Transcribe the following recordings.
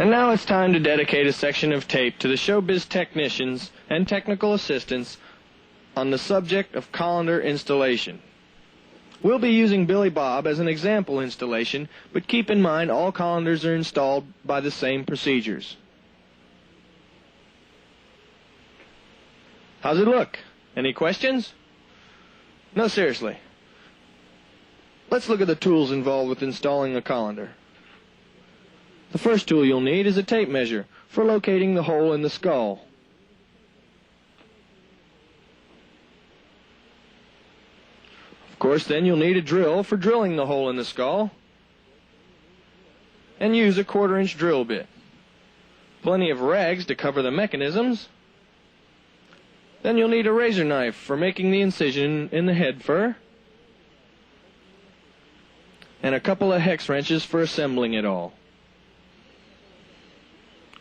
And now it's time to dedicate a section of tape to the showbiz technicians and technical assistants on the subject of colander installation. We'll be using Billy Bob as an example installation, but keep in mind all colanders are installed by the same procedures. How's it look? Any questions? No, seriously. Let's look at the tools involved with installing a colander. The first tool you'll need is a tape measure for locating the hole in the skull. Of course, then you'll need a drill for drilling the hole in the skull, and use a 1/4-inch drill bit. Plenty of rags to cover the mechanisms. Then you'll need a razor knife for making the incision in the head fur, and a couple of hex wrenches for assembling it all.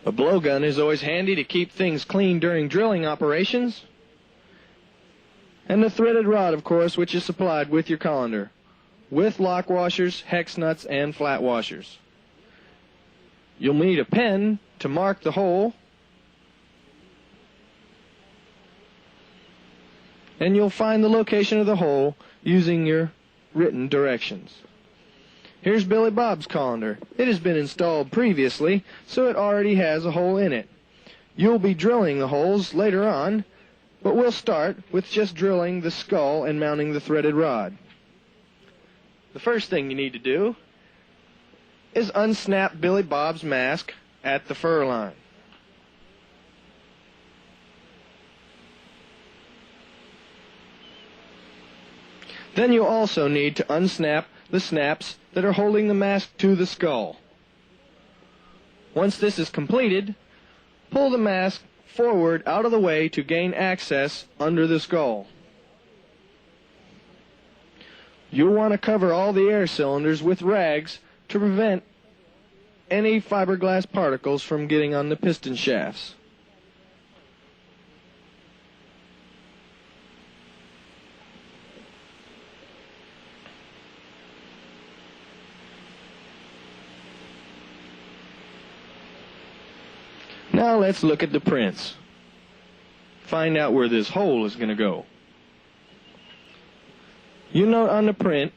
A blowgun is always handy to keep things clean during drilling operations. And the threaded rod, of course, which is supplied with your colander, with lock washers, hex nuts, and flat washers. You'll need a pen to mark the hole, and you'll find the location of the hole using your written directions. Here's Billy Bob's colander. It has been installed previously, so it already has a hole in it. You'll be drilling the holes later on, but we'll start with just drilling the skull and mounting the threaded rod. The first thing you need to do is unsnap Billy Bob's mask at the fur line. Then you'll also need to unsnap the snaps that are holding the mask to the skull. Once this is completed, pull the mask forward out of the way to gain access under the skull. You'll want to cover all the air cylinders with rags to prevent any fiberglass particles from getting on the piston shafts. Now let's look at the prints. Find out where this hole is going to go. You note on the print,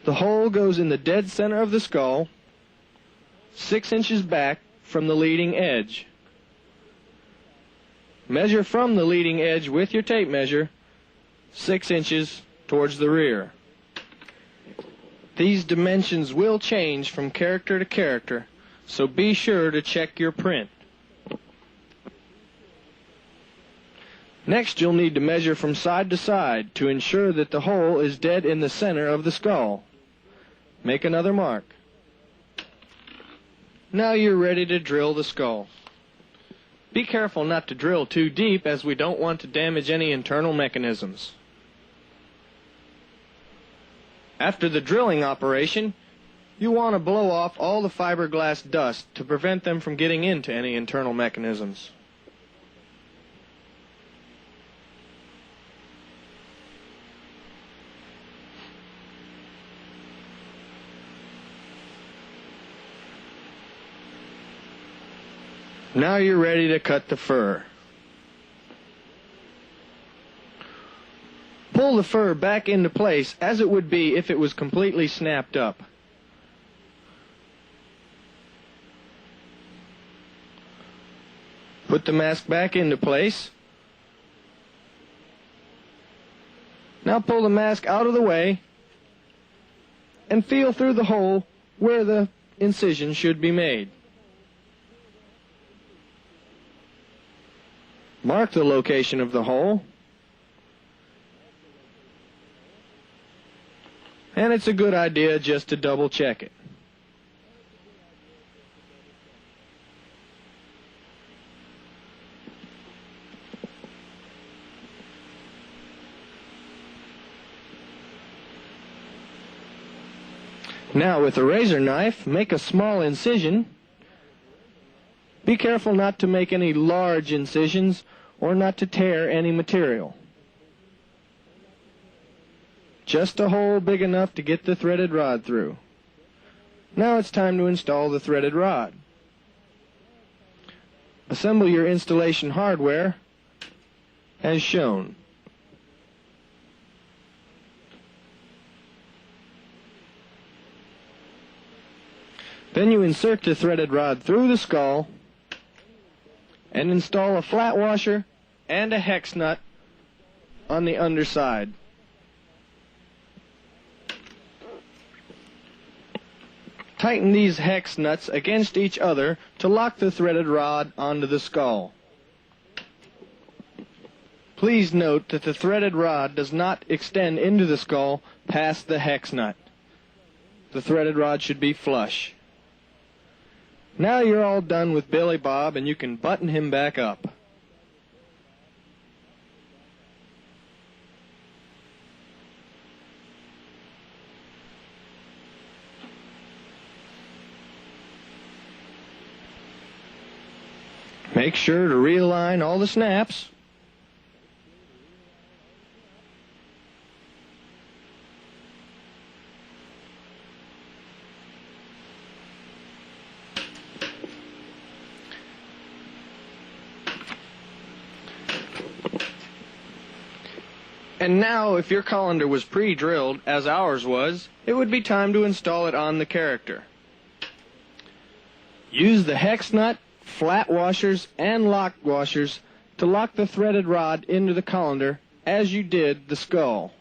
the hole goes in the dead center of the skull, 6 inches back from the leading edge. Measure from the leading edge with your tape measure, 6 inches towards the rear. These dimensions will change from character to character, so be sure to check your print. Next, you'll need to measure from side to side to ensure that the hole is dead in the center of the skull. Make another mark. Now you're ready to drill the skull. Be careful not to drill too deep, as we don't want to damage any internal mechanisms. After the drilling operation, you want to blow off all the fiberglass dust to prevent them from getting into any internal mechanisms. Now you're ready to cut the fur. Pull the fur back into place as it would be if it was completely snapped up. Put the mask back into place. Now pull the mask out of the way and feel through the hole where the incision should be made. Mark the location of the hole, and it's a good idea just to double check it. Now with a razor knife, make a small incision. Be careful not to make any large incisions or not to tear any material. Just a hole big enough to get the threaded rod through. Now it's time to install the threaded rod. Assemble your installation hardware as shown. Then you insert the threaded rod through the skull and install a flat washer and a hex nut on the underside. Tighten these hex nuts against each other to lock the threaded rod onto the skull. Please note that the threaded rod does not extend into the skull past the hex nut. The threaded rod should be flush. Now you're all done with Billy Bob and you can button him back up. Make sure to realign all the snaps. And now, if your colander was pre-drilled, as ours was, it would be time to install it on the character. Use the hex nut, flat washers, and lock washers to lock the threaded rod into the colander as you did the skull.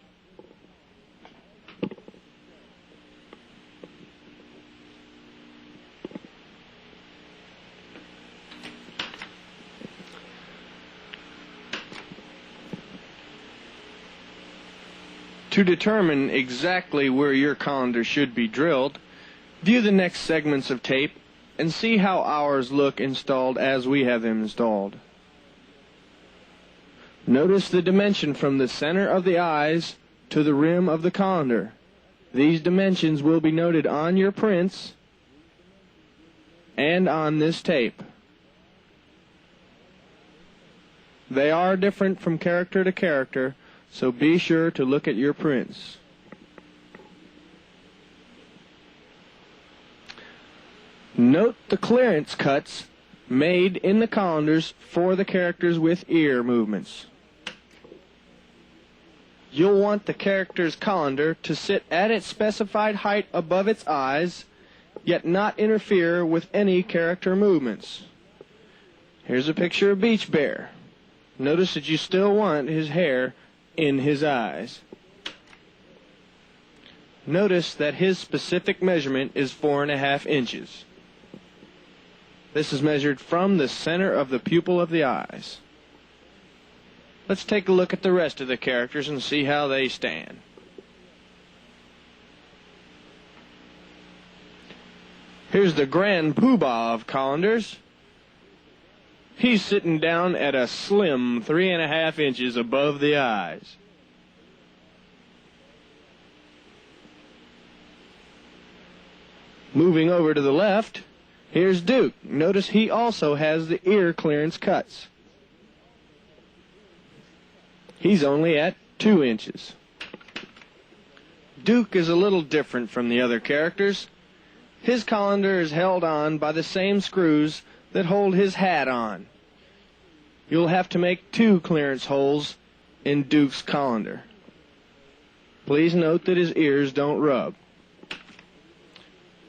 To determine exactly where your colander should be drilled, view the next segments of tape and see how ours look installed as we have them installed. Notice the dimension from the center of the eyes to the rim of the colander. These dimensions will be noted on your prints and on this tape. They are different from character to character, so be sure to look at your prints. Note the clearance cuts made in the colanders for the characters with ear movements. You'll want the character's colander to sit at its specified height above its eyes, yet not interfere with any character movements. Here's a picture of Beach Bear. Notice that you still want his hair in his eyes. Notice that his specific measurement is 4.5 inches. This is measured from the center of the pupil of the eyes. Let's take a look at the rest of the characters and see how they stand. Here's the Grand Poobah of colanders. He's sitting down at a slim 3.5 inches above the eyes. Moving over to the left, here's Duke. Notice he also has the ear clearance cuts. He's only at 2 inches. Duke is a little different from the other characters. His colander is held on by the same screws that hold his hat on. You'll have to make 2 clearance holes in Duke's colander. Please note that his ears don't rub.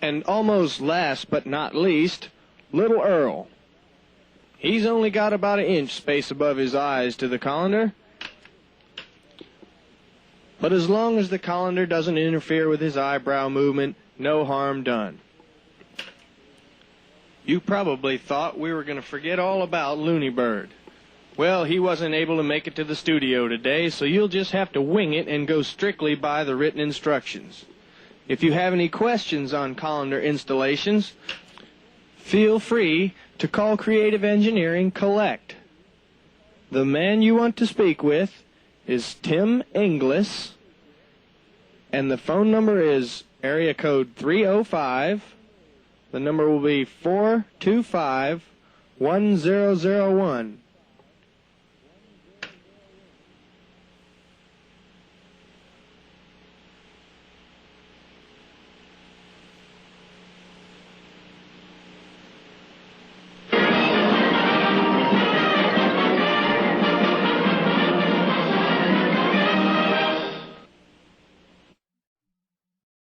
And almost last but not least, Little Earl. He's only got about 1 inch space above his eyes to the colander. But as long as the colander doesn't interfere with his eyebrow movement, no harm done. You probably thought we were going to forget all about Looney Bird. Well, he wasn't able to make it to the studio today, so you'll just have to wing it and go strictly by the written instructions. If you have any questions on colander installations, feel free to call Creative Engineering Collect. The man you want to speak with is Tim Inglis, and the phone number is area code 305. The number will be 425-1001.